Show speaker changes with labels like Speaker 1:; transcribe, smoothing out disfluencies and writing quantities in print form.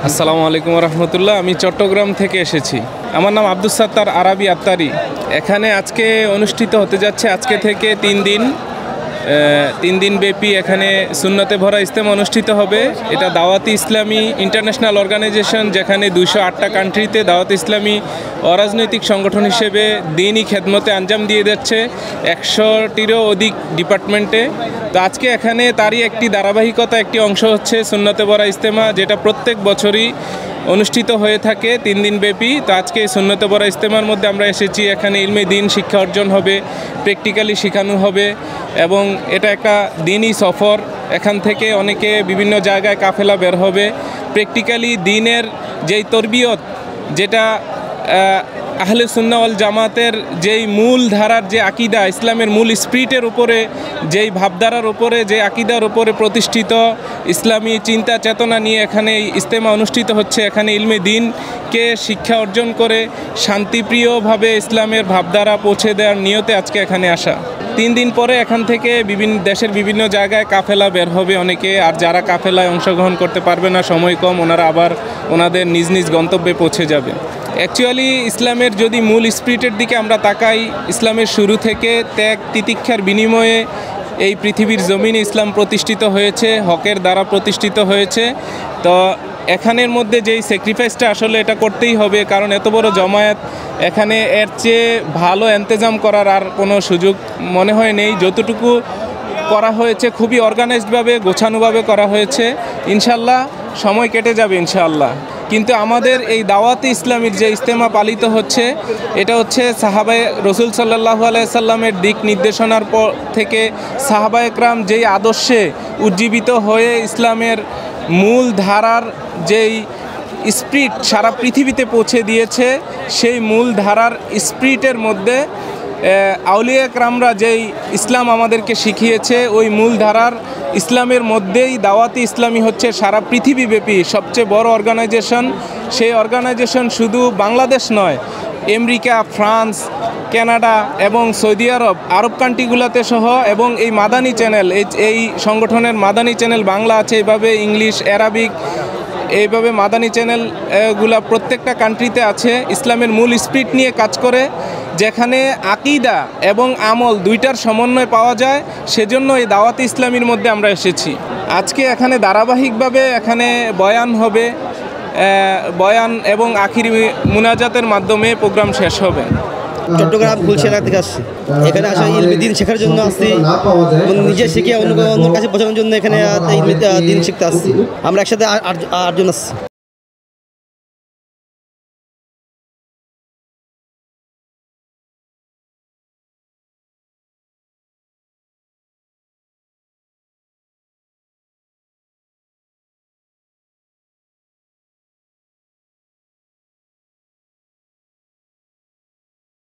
Speaker 1: আসসালামু আলাইকুম রহমতুল্লাহ। আমি চট্টগ্রাম থেকে এসেছি। আমার নাম আব্দুস সাত্তার আরাবি আত্তারি। এখানে আজকে অনুষ্ঠিত হতে যাচ্ছে আজকে থেকে 3 দিন ব্যাপী এখানে সুন্নতে ভরা ইজতেমা অনুষ্ঠিত হবে। এটা দাওয়াতি ইসলামী ইন্টারন্যাশনাল অর্গানাইজেশন, যেখানে 208টা কান্ট্রিতে দাওয়াতি ইসলামী অরাজনৈতিক সংগঠন হিসেবে দিনই খেদমতে আঞ্জাম দিয়ে যাচ্ছে 100টিরও অধিক ডিপার্টমেন্টে। তো আজকে এখানে তারই একটি ধারাবাহিকতা, একটি অংশ হচ্ছে সুন্নতে ভরা ইজতেমা, যেটা প্রত্যেক বছরই অনুষ্ঠিত হয়ে থাকে 3 দিন ব্যাপী। তো আজকে এই সুন্নতে ভরা ইজতেমার মধ্যে আমরা এসেছি। এখানে ইলমে দিন শিক্ষা অর্জন হবে, প্র্যাকটিক্যালি শেখানো হবে এবং এটা একটা দিনই সফর। এখান থেকে অনেকে বিভিন্ন জায়গায় কাফেলা বের হবে। প্র্যাকটিক্যালি দিনের যেই তরবিয়ত, যেটা আহলে সুন্নাহ ওয়াল জামাতের যেই মূল ধারার যে আকীদা, ইসলামের মূল স্পিরিটের উপরে, যেই ভাবধারার উপরে, যে আকীদার উপরে প্রতিষ্ঠিত ইসলামী চিন্তা চেতনা নিয়ে এখানে ইজতেমা অনুষ্ঠিত হচ্ছে। এখানে ইলমে দিনকে শিক্ষা অর্জন করে শান্তিপ্রিয়ভাবে ইসলামের ভাবধারা পৌঁছে দেওয়ার নিয়তে আজকে এখানে আসা। 3 দিন পরে এখান থেকে দেশের বিভিন্ন জায়গায় কাফেলা বের হবে অনেকে। আর যারা কাফেলায় অংশগ্রহণ করতে পারবে না, সময় কম, ওনারা আবার ওনাদের নিজ নিজ গন্তব্যে পৌঁছে যাবে। অ্যাকচুয়ালি ইসলামের যদি মূল স্পিরিটের দিকে আমরা তাকাই, ইসলামের শুরু থেকে ত্যাগ তিতিক্ষার বিনিময়ে এই পৃথিবীর জমিনে ইসলাম প্রতিষ্ঠিত হয়েছে, হকের দ্বারা প্রতিষ্ঠিত হয়েছে। তো এখানের মধ্যে যেই স্যাক্রিফাইসটা আসলে এটা করতেই হবে, কারণ এত বড় জমায়েত, এখানে এর চেয়ে ভালো ইন্তজাম করার আর কোনো সুযোগ মনে হয় নেই। যতটুকু করা হয়েছে খুবই অর্গানাইজডভাবে, গোছানোভাবে করা হয়েছে। ইনশাল্লাহ সময় কেটে যাবে ইনশাআল্লাহ। কিন্তু আমাদের এই দাওয়াতে ইসলামীর যে ইজতেমা পালিত হচ্ছে, এটা হচ্ছে সাহাবায়ে রসুল সাল্লাল্লাহু আলাইহি সাল্লামের দিক নির্দেশনার পর থেকে সাহাবায়ে কেরাম যেই আদর্শে উজ্জীবিত হয়ে ইসলামের মূল ধারার যেই স্পিরিট সারা পৃথিবীতে পৌঁছে দিয়েছে, সেই মূল ধারার স্পিরিটের মধ্যে আউলিয়া কেরামরা যেই ইসলাম আমাদেরকে শিখিয়েছে, ওই মূল ধারার ইসলামের মধ্যেই দাওয়াতি ইসলামী হচ্ছে সারা পৃথিবীব্যাপী সবচেয়ে বড় অর্গানাইজেশন। সেই অর্গানাইজেশন শুধু বাংলাদেশ নয়, আমেরিকা, ফ্রান্স, কানাডা এবং সৌদি আরব কান্ট্রিগুলোতে সহ, এবং এই মাদানী চ্যানেল, এই সংগঠনের মাদানী চ্যানেল বাংলা আছে, এইভাবে ইংলিশ, অ্যারাবিক, এইভাবে মাদানী চ্যানেলগুলা প্রত্যেকটা কান্ট্রিতে আছে। ইসলামের মূল স্পিরিট নিয়ে কাজ করে, যেখানে আকীদা এবং আমল দুইটার সমন্বয় পাওয়া যায়। সেজন্য এই দাওয়াতে ইসলামীর মধ্যে আমরা এসেছি। আজকে এখানে ধারাবাহিকভাবে এখানে বয়ান হবে, বয়ান এবং আখিরি মুনাজাতের মাধ্যমে প্রোগ্রাম শেষ হবে।
Speaker 2: চট্টগ্রাম গুলশান থেকে আসছি। এখানে আসা ইলমে দিন শেখার জন্য আসছি, নিজে শিখে অন্যের কাছে পৌঁছানোর জন্য এখানে দিন শিখতে আসছি। আমরা একসাথে 8জন আসছি।